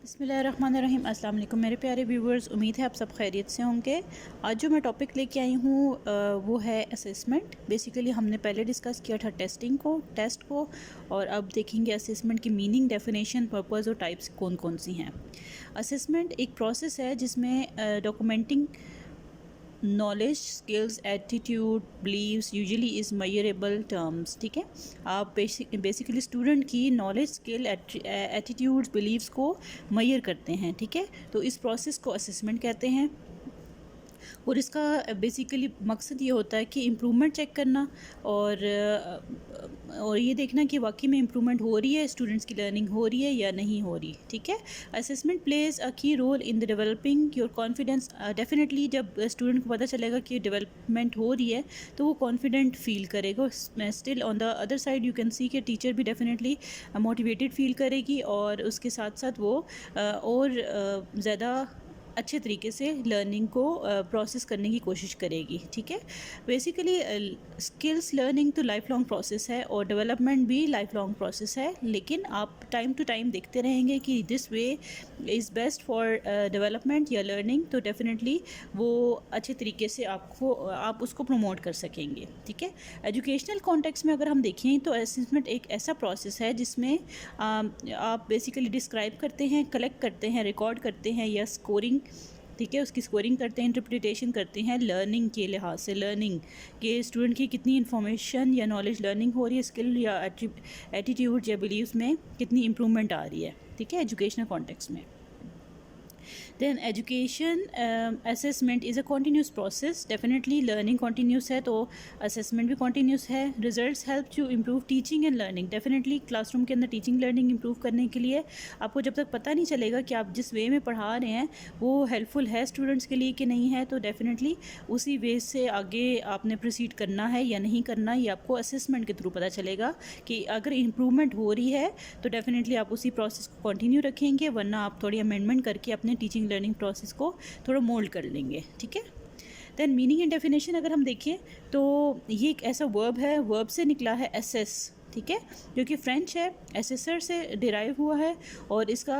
बिस्मिल्लाहिर्रहमानिर्रहीम। अस्सलाम वालेकुम मेरे प्यारे व्यूवर्स, उम्मीद है आप सब खैरियत से होंगे। आज जो मैं टॉपिक लेके आई हूँ वो है असेसमेंट। बेसिकली हमने पहले डिस्कस किया था टेस्ट को, और अब देखेंगे असेसमेंट की मीनिंग, डेफिनेशन, पर्पस और टाइप्स कौन कौन सी हैं। असेसमेंट एक प्रोसेस है जिसमें documenting knowledge, skills, attitude, beliefs usually is measurable terms. ठीक है, आप बेसिकली स्टूडेंट की नॉलेज, स्किल, एटीट्यूड्स, बिलीव्स को मेजर करते हैं। ठीक है, तो इस प्रोसेस को असेसमेंट कहते हैं। और इसका बेसिकली मकसद ये होता है कि इम्प्रूवमेंट चेक करना और ये देखना कि वाकई में इम्प्रूवमेंट हो रही है, स्टूडेंट्स की लर्निंग हो रही है या नहीं हो रही। ठीक है, assessment plays a key role in the developing your confidence. Definitely जब स्टूडेंट को पता चलेगा कि डेवलपमेंट हो रही है तो वो कॉन्फिडेंट फील करेगा। Still on the other side you can see कि टीचर भी डेफिनेटली मोटिवेटेड फील करेगी, और उसके साथ साथ वो और ज़्यादा अच्छे तरीके से लर्निंग को प्रोसेस करने की कोशिश करेगी। ठीक है, बेसिकली स्किल्स लर्निंग तो लाइफ लॉन्ग प्रोसेस है और डेवलपमेंट भी लाइफ लॉन्ग प्रोसेस है, लेकिन आप टाइम टू टाइम देखते रहेंगे कि this way is best for development या लर्निंग, तो डेफिनेटली वो अच्छे तरीके से आप उसको प्रमोट कर सकेंगे। ठीक है, एजुकेशनल कॉन्टेक्स्ट में अगर हम देखें तो असेसमेंट एक ऐसा प्रोसेस है जिसमें आप बेसिकली डिस्क्राइब करते हैं, कलेक्ट करते हैं, रिकॉर्ड करते हैं या स्कोरिंग, ठीक है, उसकी स्कोरिंग करते हैं, इंटरप्रिटेशन करते हैं लर्निंग के लिहाज से। लर्निंग के स्टूडेंट की कितनी इन्फॉर्मेशन या नॉलेज लर्निंग हो रही है, स्किल या एटीट्यूड या बिलीव्स में कितनी इम्प्रूवमेंट आ रही है। ठीक है, एजुकेशनल कॉन्टेक्स्ट में। Then education assessment is a continuous process. Definitely learning continuous है तो असेसमेंट भी कॉन्टीन्यूस है। Results help to improve teaching and learning. Definitely classroom के अंदर टीचिंग लर्निंग इम्प्रूव करने के लिए आपको जब तक पता नहीं चलेगा कि आप जिस वे में पढ़ा रहे हैं वो हेल्पफुल है स्टूडेंट्स के लिए कि नहीं है, तो डेफिनेटली उसी वे से आगे आपने प्रोसीड करना है या नहीं करना, ये आपको असेसमेंट के थ्रू पता चलेगा। कि अगर इम्प्रूवमेंट हो रही है तो डेफिनेटली आप उसी प्रोसेस को कंटिन्यू रखेंगे, वरना आप थोड़ी अमेंडमेंट करके अपने टीचिंग लर्निंग प्रोसेस को थोड़ा मोल्ड कर लेंगे। ठीक है, देन मीनिंग एंड डेफिनेशन अगर हम देखें तो ये एक ऐसा वर्ब है, वर्ब से निकला है एसेस। ठीक है, जो कि फ्रेंच है, एसेसर से डिराइव हुआ है, और इसका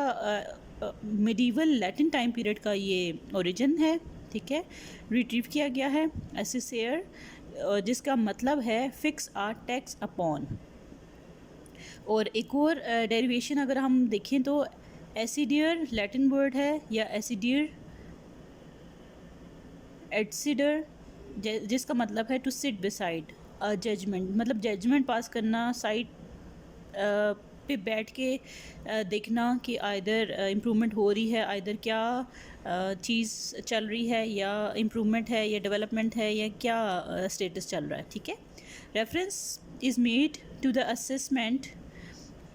मिडीवल लैटिन टाइम पीरियड का ये ओरिजिन है। ठीक है, रिट्रीव किया गया है एसेसर, जिसका मतलब है फिक्स आ टैक्स अपॉन। और एक और डेरिवेशन अगर हम देखें तो एसिडियर लैटिन वर्ड है, या एसिडियर एडसिडर, जिसका मतलब है to sit beside a judgement, मतलब जजमेंट पास करना, साइड पे बैठ के देखना कि आइदर इम्प्रूवमेंट हो रही है, आइदर क्या चीज़ चल रही है, या इम्प्रूवमेंट है या डेवलपमेंट है, या क्या स्टेटस चल रहा है। ठीक है, reference is made to the assessment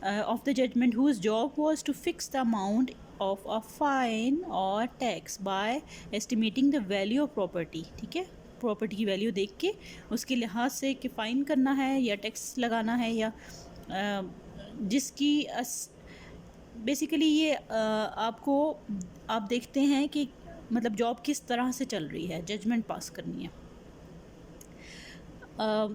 of the judgment whose job was to fix the amount of a fine or tax by estimating the value of property। ठीक है, प्रॉपर्टी की वैल्यू देख के उसके लिहाज से कि फ़ाइन करना है या टैक्स लगाना है, या जिसकी बेसिकली ये आपको आप देखते हैं कि मतलब जॉब किस तरह से चल रही है, जजमेंट पास करनी है।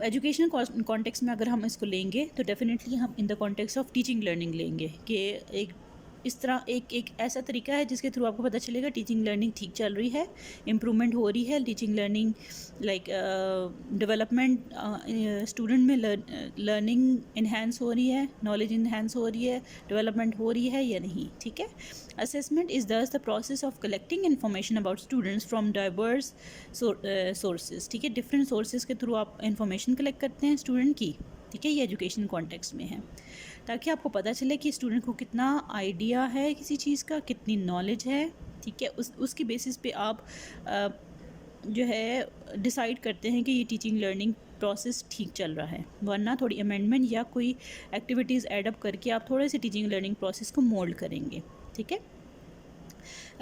एजुकेशनल कॉन्टेक्स्ट में अगर हम इसको लेंगे तो डेफिनेटली हम in the context of teaching learning लेंगे कि एक इस तरह एक ऐसा तरीका है जिसके थ्रू आपको पता चलेगा टीचिंग लर्निंग ठीक चल रही है, इम्प्रूवमेंट हो रही है, teaching learning like development, student में लर्निंग इन्हेंस हो रही है, नॉलेज इन्हेंस हो रही है, डेवलपमेंट हो रही है या नहीं। ठीक है, असेसमेंट इज़ दस the process of collecting information about students from diverse sources. ठीक है, डिफरेंट सोर्सेज के थ्रू आप इंफॉर्मेशन कलेक्ट करते हैं स्टूडेंट की। ठीक है, ये एजुकेशन कॉन्टेक्स्ट में है, ताकि आपको पता चले कि स्टूडेंट को कितना आइडिया है किसी चीज़ का, कितनी नॉलेज है। ठीक है, उसकी बेसिस पे आप जो है डिसाइड करते हैं कि ये टीचिंग लर्निंग प्रोसेस ठीक चल रहा है, वरना थोड़ी अमेंडमेंट या कोई एक्टिविटीज़ एडअप करके आप थोड़े से टीचिंग लर्निंग प्रोसेस को मोल्ड करेंगे। ठीक है,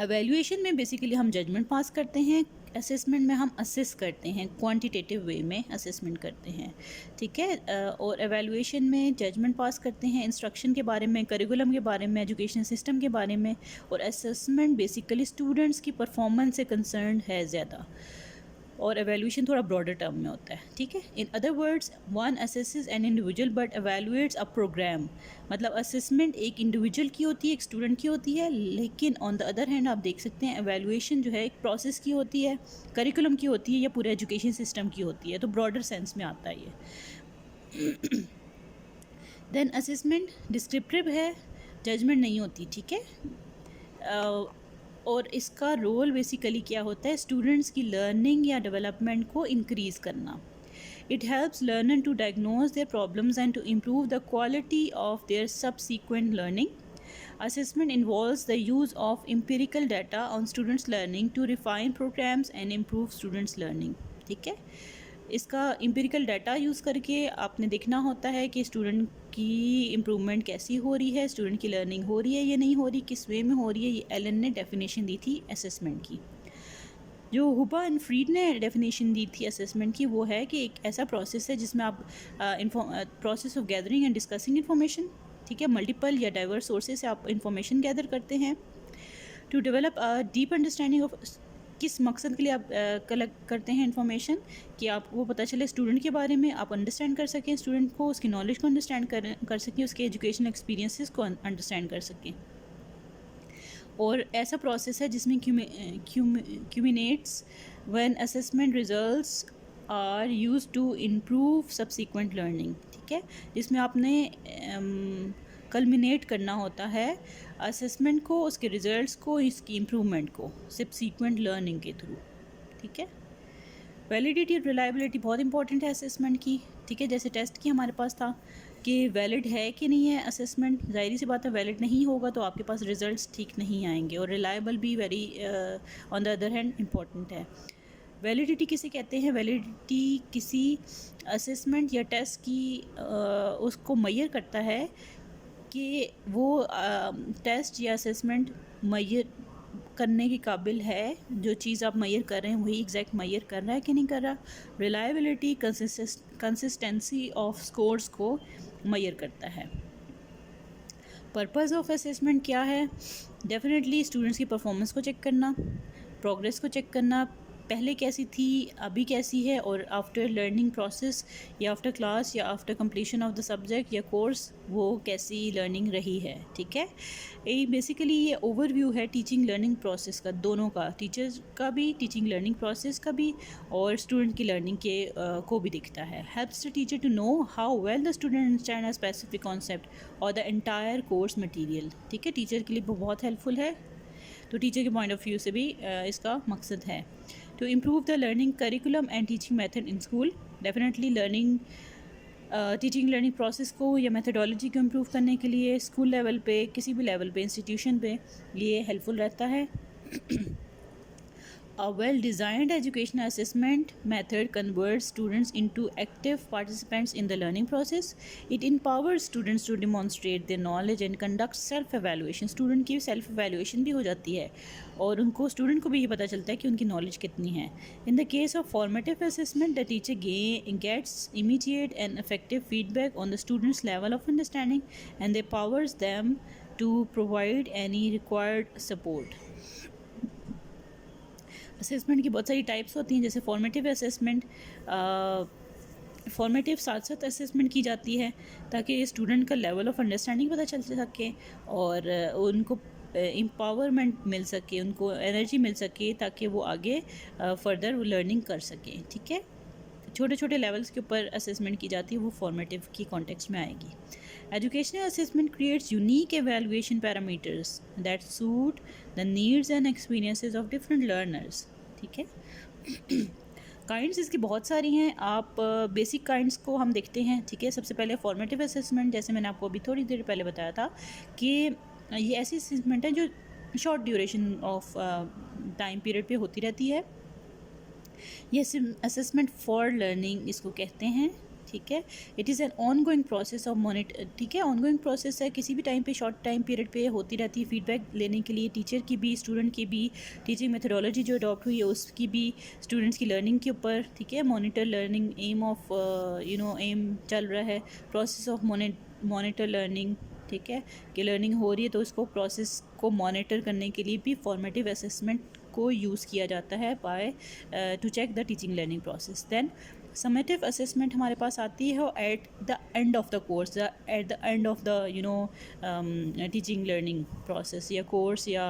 एवेल्यूएशन में बेसिकली हम जजमेंट पास करते हैं, असेसमेंट में हम असेस करते हैं, क्वांटिटेटिव वे में असेसमेंट करते हैं। ठीक है, और एवेल्यूएशन में जजमेंट पास करते हैं इंस्ट्रक्शन के बारे में, करिकुलम के बारे में, एजुकेशन सिस्टम के बारे में, और असेसमेंट बेसिकली स्टूडेंट्स की परफॉर्मेंस से कंसर्न है ज़्यादा। और एवेल्यूशन थोड़ा ब्रॉडर टर्म में होता है, ठीक है। In other words, one assesses an individual but evaluates a programme. मतलब असेसमेंट एक इंडिविजुअल की होती है, एक स्टूडेंट की होती है, लेकिन ऑन द अदर हैंड आप देख सकते हैं एवेलुएशन जो है एक प्रोसेस की होती है, करिकुलम की होती है या पूरे एजुकेशन सिस्टम की होती है, तो ब्रॉडर सेंस में आता है ये। देन असेसमेंट डिस्क्रिप्टिव है, जजमेंट नहीं होती, ठीक है। और इसका रोल बेसिकली क्या होता है, स्टूडेंट्स की लर्निंग या डेवलपमेंट को इंक्रीज़ करना। It helps learner to diagnose their problems and to improve the quality of their subsequent learning. Assessment involves the use of empirical data on students' learning to refine programs and improve students' learning. ठीक है, इसका empirical data use करके आपने देखना होता है कि student की इम्प्रूवमेंट कैसी हो रही है, स्टूडेंट की लर्निंग हो रही है या नहीं हो रही, किस वे में हो रही है। ये एलन ने डेफिनेशन दी थी असेसमेंट की। जो हुबा एंड फ्रीड ने डेफिनेशन दी थी असेसमेंट की, वो है कि एक ऐसा प्रोसेस है जिसमें आप process of gathering and discussing information, ठीक है, मल्टीपल या डाइवर्स सोर्सेज से आप इंफॉर्मेशन गैदर करते हैं to develop a deep understanding of. किस मकसद के लिए आप कलेक्ट करते हैं इन्फॉर्मेशन, कि आपको पता चले स्टूडेंट के बारे में, आप अंडरस्टैंड कर सकें स्टूडेंट को, उसकी नॉलेज को अंडरस्टैंड कर सकें, उसके एजुकेशनल एक्सपीरियंसेस को अंडरस्टैंड कर सकें। और ऐसा प्रोसेस है जिसमें culminates when assessment results are used to improve subsequent learning, ठीक है, जिसमें आपने कल्मिनेट करना होता है असेसमेंट को, उसके रिजल्ट्स को, इसकी इम्प्रूवमेंट को सबसीक्वेंट लर्निंग के थ्रू, ठीक है। वैलिडिटी और रिलायबिलिटी बहुत इंपॉर्टेंट है असेसमेंट की, ठीक है। जैसे टेस्ट की हमारे पास था कि वैलिड है कि नहीं है असेसमेंट, जाहिर सी बात है वैलिड नहीं होगा तो आपके पास रिजल्ट्स ठीक नहीं आएंगे। और रिलायबल भी very on the other hand important है। वैलिडिटी किसे कहते हैं, वैलिडिटी किसी असेसमेंट या टेस्ट की उसको मैयर करता है कि वो टेस्ट या असेसमेंट मैयर करने के काबिल है, जो चीज़ आप मैयर कर रहे हैं वही एग्जैक्ट मैयर कर रहा है कि नहीं कर रहा। रिलायबिलिटी कंसिस्टेंसी ऑफ स्कोर्स को मैयर करता है। पर्पस ऑफ असेसमेंट क्या है, डेफिनेटली स्टूडेंट्स की परफॉर्मेंस को चेक करना, प्रोग्रेस को चेक करना, पहले कैसी थी अभी कैसी है, और आफ्टर लर्निंग प्रोसेस या आफ्टर क्लास या after completion of the subject या कोर्स वो कैसी लर्निंग रही है, ठीक है। ये बेसिकली ये ओवरव्यू है टीचिंग लर्निंग प्रोसेस का, दोनों का, टीचर्स का भी, टीचिंग लर्निंग प्रोसेस का भी, और स्टूडेंट की लर्निंग के को भी दिखता है। Helps the teacher to know how well the student understand a specific concept और द एंटायर कोर्स मटीरियल, ठीक है, टीचर के लिए बहुत हेल्पफुल है। तो टीचर के पॉइंट ऑफ व्यू से भी इसका मकसद है to improve the learning curriculum and teaching method in school. Definitely learning teaching learning process को या मेथडोलॉजी को इम्प्रूव करने के लिए स्कूल लेवल पे, किसी भी लेवल पे, इंस्टीट्यूशन पे ये हेल्पफुल रहता है। A well-designed educational assessment method converts students into active participants in the learning process. It empowers students to demonstrate their knowledge and conduct self-evaluation. Student की self-evaluation भी हो जाती है और उनको स्टूडेंट को भी ये पता चलता है कि उनकी नॉलेज कितनी है। In the case of formative assessment, the teacher gets immediate and effective feedback on the student's level of understanding and empowers them to provide any required support. Assessment की बहुत सारी टाइप्स होती हैं, जैसे फॉर्मेटिव असेसमेंट, फॉर्मेटिव साथ साथ assessment की जाती है ताकि स्टूडेंट का लेवल ऑफ अंडरस्टैंडिंग पता चल सके और उनको एम्पावरमेंट मिल सके, उनको एनर्जी मिल सके ताकि वो आगे फर्दर लर्निंग कर सकें, ठीक है। छोटे छोटे लेवल्स के ऊपर असेसमेंट की जाती है, वो फॉर्मेटिव की कॉन्टेक्स्ट में आएगी। Educational assessment creates unique evaluation parameters that suit the needs and experiences of different learners, ठीक है। काइंड्स इसकी बहुत सारी हैं, आप बेसिक काइंड्स को हम देखते हैं, ठीक है। सबसे पहले फॉर्मेटिव असेसमेंट, जैसे मैंने आपको अभी थोड़ी देर पहले बताया था कि ये ऐसी असेसमेंट है जो short duration of time period पे होती रहती है। ये असेसमेंट फॉर लर्निंग इसको कहते हैं, ठीक है। It is an on going process of monitor, ठीक है, ऑन गोइंग प्रोसेस है, किसी भी टाइम पे शॉर्ट टाइम पीरियड पे होती रहती है। फीडबैक लेने के लिए टीचर की भी, स्टूडेंट की भी, टीचिंग मेथडोलॉजी जो अडॉप्ट हुई है उसकी भी, स्टूडेंट्स की लर्निंग के ऊपर, ठीक है। Monitor learning, aim of aim चल रहा है, प्रोसेस ऑफ मॉनिटर लर्निंग, ठीक है, कि लर्निंग हो रही है तो उसको प्रोसेस को मॉनिटर करने के लिए भी फॉर्मेटिव असेसमेंट को यूज़ किया जाता है by to check the teaching learning process. Then summative assessment हमारे पास आती है at the end of the course, at the end of the teaching learning process या कोर्स या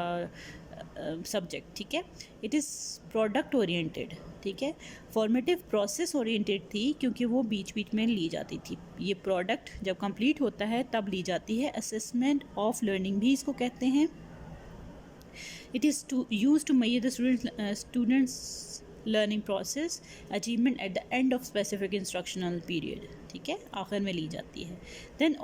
सब्जेक्ट। ठीक है, इट इज़ प्रोडक्ट ओरिएंटेड। ठीक है, फॉर्मेटिव प्रोसेस ओरिएंटेड थी क्योंकि वो बीच बीच में ली जाती थी। ये प्रोडक्ट जब कंप्लीट होता है तब ली जाती है। असेसमेंट ऑफ लर्निंग भी इसको कहते हैं। It is use to measure the students learning process achievement at the end of specific instructional period. ठीक है, आखिर में ली जाती है। देन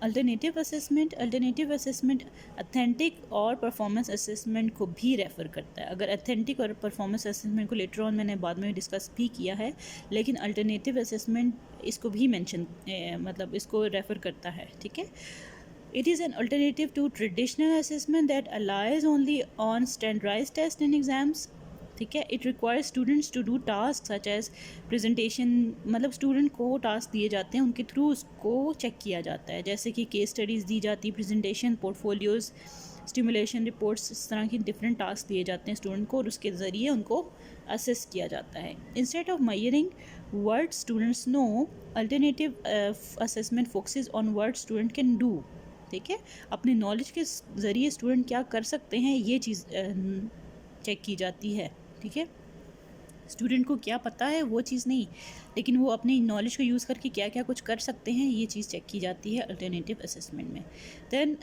अल्टरनेटिव असेसमेंट अथेंटिक और परफॉर्मेंस असेसमेंट को भी रेफ़र करता है। अगर अथेंटिक और परफॉर्मेंस असेसमेंट को लेटर ऑन मैंने बाद में डिस्कस भी किया है, लेकिन अल्टरनेटिव असेसमेंट इसको भी मेंशन मतलब इसको रेफ़र करता है। ठीक है, it is an alternative to traditional assessment that relies only on standardized tests and exams। ठीक है, it requires students to do task such as presentation, मतलब स्टूडेंट को टास्क दिए जाते हैं, उनके थ्रू उसको चेक किया जाता है, जैसे कि केस स्टडीज़ दी जाती है, प्रेजेंटेशन, पोर्टफोलियोज़, स्टिमुलेशन रिपोर्ट्स, इस तरह की डिफरेंट टास्क दिए जाते हैं स्टूडेंट को और उसके ज़रिए उनको असेस किया जाता है। Instead of measuring what students know, alternative assessment focuses on what student can do. ठीक है, अपनी नॉलेज के ज़रिए स्टूडेंट क्या कर सकते हैं ये चीज़ चेक की जाती है। ठीक है, स्टूडेंट को क्या पता है वो चीज़ नहीं, लेकिन वो अपनी नॉलेज को यूज़ करके क्या क्या कुछ कर सकते हैं ये चीज़ चेक की जाती है अल्टरनेटिव असेसमेंट में। दैन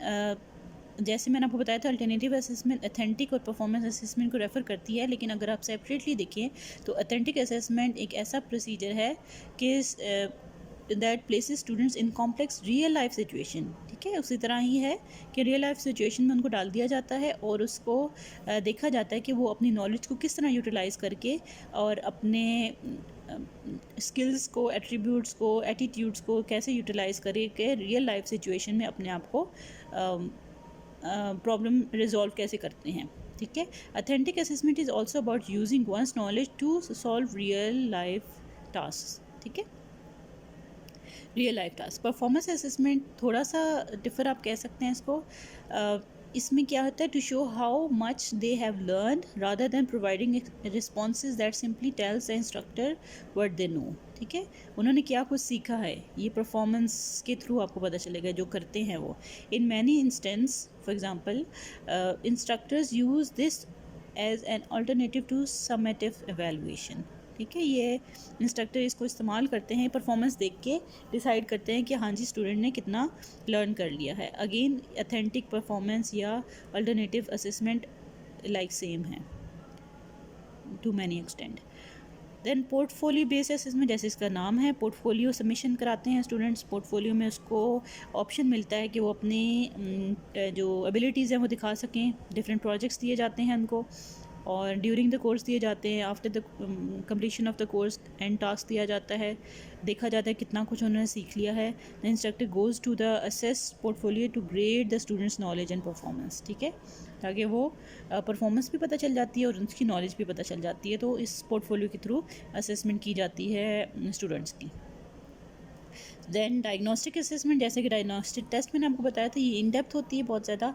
जैसे मैंने आपको बताया था, अल्टरनेटिव असेसमेंट अथेंटिक और परफॉर्मेंस असेसमेंट को रेफ़र करती है, लेकिन अगर आप सेपरेटली देखें तो अथेंटिक असेसमेंट एक ऐसा प्रोसीजर है कि that places students in complex real life situation. ठीक है, उसी तरह ही है कि रियल लाइफ सिचुएशन में उनको डाल दिया जाता है और उसको देखा जाता है कि वो अपनी नॉलेज को किस तरह यूटिलाइज़ करके और अपने स्किल्स को, एट्रीब्यूट्स को, एटीट्यूड्स को कैसे यूटिलाइज़ करे कि रियल लाइफ सिचुएशन में अपने आप को प्रॉब्लम रिजॉल्व कैसे करते हैं। ठीक है, authentic assessment is also about using one's knowledge to solve real life task. ठीक है, real life task. Performance assessment थोड़ा सा डिफर आप कह सकते हैं इसको। इसमें क्या होता है, to show how much they have learn rather than providing responses that simply tells the instructor what they know. ठीक है, उन्होंने क्या कुछ सीखा है ये परफॉर्मेंस के थ्रू आपको पता चलेगा जो करते हैं वो। In many instance, for example, instructors use this as an alternative to summative evaluation. ठीक है, ये इंस्ट्रक्टर इसको इस्तेमाल करते हैं, परफॉर्मेंस देख के डिसाइड करते हैं कि हाँ जी स्टूडेंट ने कितना लर्न कर लिया है। अगेन अथेंटिक परफॉर्मेंस या अल्टरनेटिव असेसमेंट लाइक सेम है to many extent. Then portfolio based assessment, जैसे इसका नाम है, पोर्टफोलियो सबमिशन कराते हैं स्टूडेंट्स। पोर्टफोलियो में उसको ऑप्शन मिलता है कि वो अपनी जो एबिलिटीज़ हैं वो दिखा सकें। डिफरेंट प्रोजेक्ट्स दिए जाते हैं उनको और ड्यूरिंग द कोर्स दिए जाते हैं। After the completion of the course and task दिया जाता है, देखा जाता है कितना कुछ उन्होंने सीख लिया है। The instructor goes to the assess portfolio to grade the students knowledge and performance. ठीक है, ताकि वो परफॉर्मेंस भी पता चल जाती है और उनकी नॉलेज भी पता चल जाती है। तो इस पोर्टफोलियो के थ्रू असेसमेंट की जाती है स्टूडेंट्स की। दैन डायग्नोस्टिक असेसमेंट, जैसे कि डायग्नोस्टिक टेस्ट मैंने आपको बताया था, ये इन डेप्थ होती है बहुत ज़्यादा।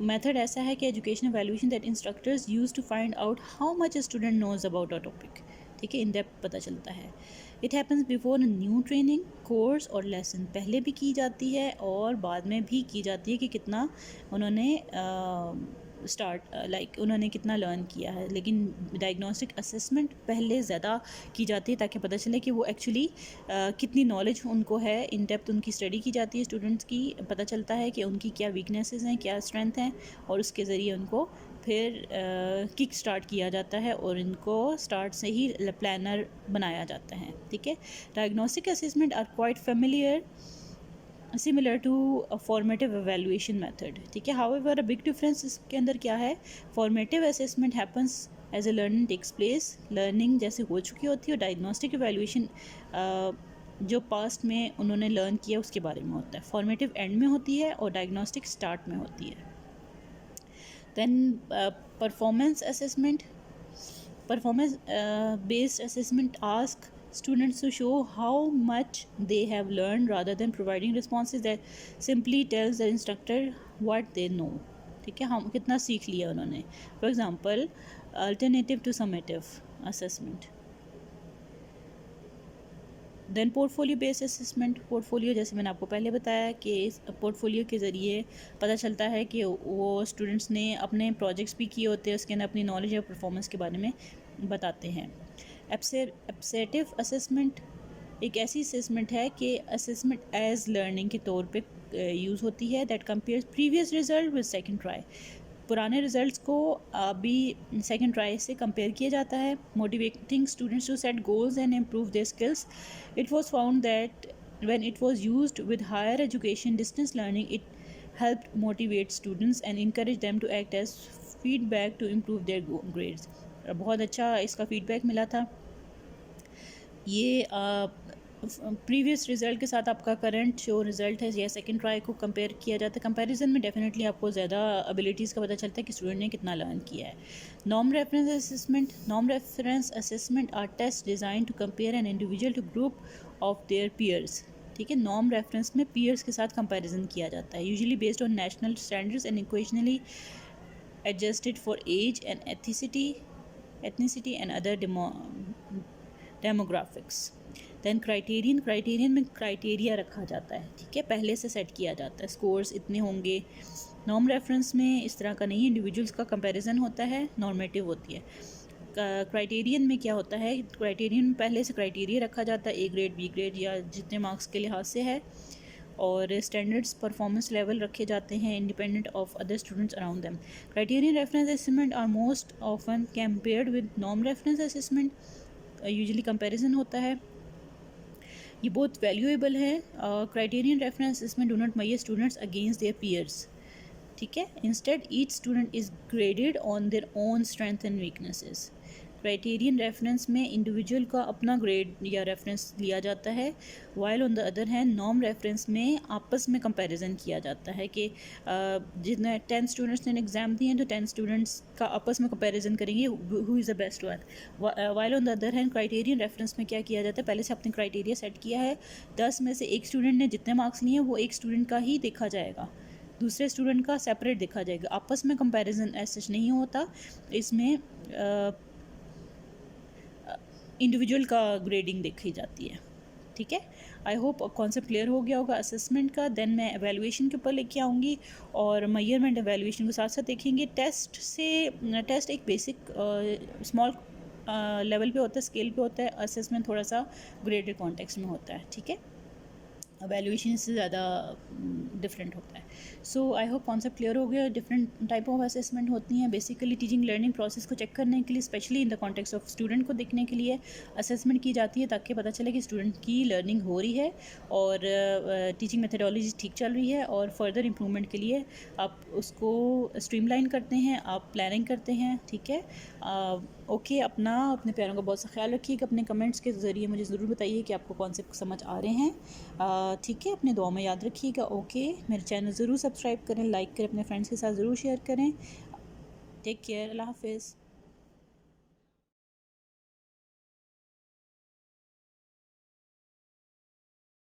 मेथड ऐसा है कि education evaluation that instructors use to find out how much student knows about a topic. ठीक है, इन डेप्थ पता चलता है। It happens before new training course और लेसन, पहले भी की जाती है और बाद में भी की जाती है कि कितना उन्होंने उन्होंने कितना लर्न किया है। लेकिन डायग्नोस्टिक असेसमेंट पहले ज़्यादा की जाती है ताकि पता चले कि वो एक्चुअली कितनी नॉलेज उनको है। इन डेप्थ उनकी स्टडी की जाती है स्टूडेंट्स की, पता चलता है कि उनकी क्या वीकनेसेस हैं, क्या स्ट्रेंथ हैं, और उसके ज़रिए उनको फिर किक स्टार्ट किया जाता है और इनको स्टार्ट से ही प्लानर बनाया जाता है। ठीक है, diagnostic assessment are quite familiar similar to formative evaluation method. ठीक है, हाउएवर अ बिग डिफरेंस इसके अंदर क्या है, formative assessment happens as a learning takes place, learning जैसे हो चुकी होती है, और डायग्नोस्टिक एवेल्यूएशन जो पास्ट में उन्होंने लर्न किया उसके बारे में होता है। फॉर्मेटिव एंड में होती है और डायग्नोस्टिक स्टार्ट में होती है। Then performance assessment, performance based assessment ask students to show how much they have learned rather than providing responses that simply tells the instructor what they know. ठीक है, हम कितना सीख लिया उन्होंने। For example alternative to summative assessment. Then portfolio based assessment. Portfolio जैसे मैंने आपको पहले बताया कि इस पोर्टफोलियो के ज़रिए पता चलता है कि वो स्टूडेंट्स ने अपने प्रोजेक्ट्स भी किए होते हैं, उसके अंदर अपनी नॉलेज और परफॉर्मेंस के बारे में बताते हैं। एब्सेटिव असेसमेंट एक ऐसी असेसमेंट है कि असेसमेंट एज लर्निंग के तौर पे यूज़ होती है, that compares previous result with second try. पुराने रिजल्ट्स को अभी सेकंड ट्राई से कंपेयर किया जाता है। Motivating students to set goals and improve their skills. It was found that when it was used with higher education distance learning, it helped motivate students and encourage them to act as feedback to improve their grades. बहुत अच्छा इसका feedback मिला था। ये previous result के साथ आपका current जो रिज़ल्ट है या सेकंड ट्राई को कंपेयर किया जाता है। कंपैरिजन में डेफिनेटली आपको ज़्यादा एबिलिटीज़ का पता चलता है कि स्टूडेंट ने कितना लर्न किया है। Norm reference assessment. Norm reference assessment are test design to compare an individual to group of their peers. ठीक है, नॉर्म रेफरेंस में पीयर्स के साथ कंपैरिजन किया जाता है, usually based on national standards and occasionally adjusted for age and ethnicity and other demographics. Than criterion में criteria रखा जाता है, ठीक है, पहले से सेट किया जाता है, स्कोर्स इतने होंगे। नॉर्म रेफरेंस में इस तरह का नहीं, इंडिविजुअल्स का कंपैरिजन होता है, नॉर्मेटिव होती है। क्राइटेरियन में क्या होता है, क्राइटेरियन में पहले से क्राइटेरिया रखा जाता है, ए ग्रेड बी ग्रेड या जितने मार्क्स के लिहाज से है, और स्टैंडर्ड्स परफॉर्मेंस लेवल रखे जाते हैं independent of other students around them. Criterion reference assessment are most often compared with norm reference assessment. Usually comparison होता है, ये बहुत वैल्यूएबल है। Criterion reference assessment do not measure students against their peers, ठीक है, instead each student is graded on their own strength and weaknesses. Criterion reference में individual का अपना ग्रेड या रेफरेंस लिया जाता है, while on the other hand norm reference में आपस में कंपैरिजन किया जाता है कि जितने 10 स्टूडेंट्स ने एग्ज़ाम दिए हैं तो 10 स्टूडेंट्स का आपस में कंपैरिजन करेंगे who is the best one. While on the other hand criterion reference में क्या किया जाता है, पहले से आपने क्राइटेरिया सेट किया है, 10 में से एक स्टूडेंट ने जितने मार्क्स लिए हैं वो एक स्टूडेंट का ही देखा जाएगा, दूसरे स्टूडेंट का सेपरेट देखा जाएगा, आपस में कंपैरिजन ऐसा नहीं होता। इसमें इंडिविजुअल का ग्रेडिंग देखी जाती है, ठीक है। आई होप कॉन्सेप्ट क्लियर हो गया होगा असेसमेंट का। देन मैं एवेलुएशन के ऊपर लेके आऊँगी और मेजरमेंट एवेलुएशन को साथ साथ देखेंगे। टेस्ट एक बेसिक स्मॉल लेवल पे होता है, स्केल पे होता है, असेसमेंट थोड़ा सा ग्रेडेड कॉन्टेक्स्ट में होता है, ठीक है, एवेलुएशन से ज़्यादा डिफरेंट होता है। सो आई होप कॉन्सेप्ट क्लियर हो गया। डिफरेंट टाइप ऑफ असेसमेंट होती हैं, बेसिकली टीचिंग लर्निंग प्रोसेस को चेक करने के लिए, specially in the context of student को देखने के लिए असेसमेंट की जाती है, ताकि पता चले कि स्टूडेंट की लर्निंग हो रही है और टीचिंग मेथडोलॉजी ठीक चल रही है, और फर्दर इम्प्रूवमेंट के लिए आप उसको स्ट्रीमलाइन करते हैं, आप प्लानिंग करते हैं, ठीक है। ओके, अपने प्यारों का बहुत सा ख्याल रखिएगा। अपने कमेंट्स के ज़रिए मुझे ज़रूर बताइए कि आपको कॉन्सेप्ट समझ आ रहे हैं, ठीक है। अपने दुआ में याद रखिएगा। ओके, मेरे चैनल ज़रूर सब्सक्राइब करें, लाइक करें, अपने फ्रेंड्स के साथ ज़रूर शेयर करें। टेक केयर, अल्लाह हाफिज़।